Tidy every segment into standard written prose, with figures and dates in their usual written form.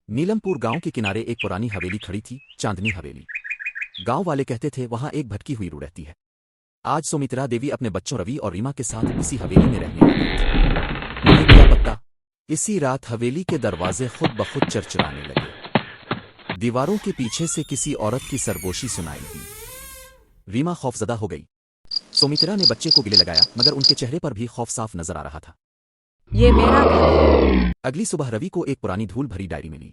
नीलमपुर गांव के किनारे एक पुरानी हवेली खड़ी थी, चांदनी हवेली। गांव वाले कहते थे वहां एक भटकी हुई रूह रहती है। आज सुमित्रा देवी अपने बच्चों रवि और रीमा के साथ इसी हवेली में रहने लगी थी। उन्हें क्या पता, इसी रात हवेली के दरवाजे खुद ब खुद चरचराने लगे। दीवारों के पीछे से किसी औरत की सरगोशी सुनाई दी। रीमा खौफजदा हो गई। सुमित्रा ने बच्चे को गले लगाया, मगर उनके चेहरे पर भी खौफ साफ नजर आ रहा था। ये मेरा घर है। अगली सुबह रवि को एक पुरानी धूल भरी डायरी मिली।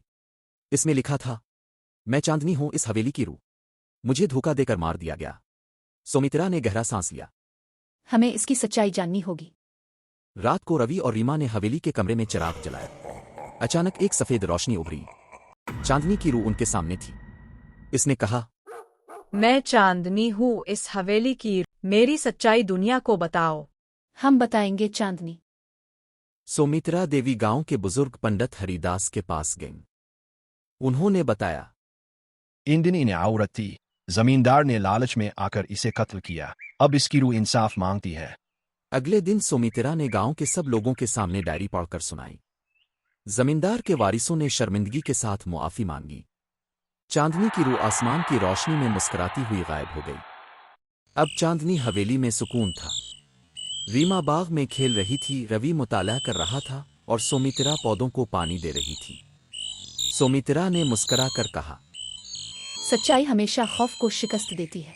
इसमें लिखा था, मैं चांदनी हूं इस हवेली की रूह, मुझे धोखा देकर मार दिया गया। सुमित्रा ने गहरा सांस लिया। हमें इसकी सच्चाई जाननी होगी। रात को रवि और रीमा ने हवेली के कमरे में चिराग जलाया। अचानक एक सफेद रोशनी उभरी। चांदनी की रूह उनके सामने थी। इसने कहा, मैं चांदनी हूँ इस हवेली की, मेरी सच्चाई दुनिया को बताओ। हम बताएंगे चांदनी। सुमित्रा देवी गांव के बुजुर्ग पंडित हरिदास के पास गईं। उन्होंने बताया, इन दिन इन्हें औरत थी, जमींदार ने लालच में आकर इसे कत्ल किया। अब इसकी रूह इंसाफ मांगती है। अगले दिन सुमित्रा ने गांव के सब लोगों के सामने डायरी पढ़कर सुनाई। जमींदार के वारिसों ने शर्मिंदगी के साथ मुआफी मांगी। चांदनी की रूह आसमान की रोशनी में मुस्कुराती हुई गायब हो गई। अब चांदनी हवेली में सुकून था। रीमा बाग में खेल रही थी, रवि मुताला कर रहा था और सुमित्रा पौधों को पानी दे रही थी। सुमित्रा ने मुस्कुरा कर कहा, सच्चाई हमेशा खौफ को शिकस्त देती है।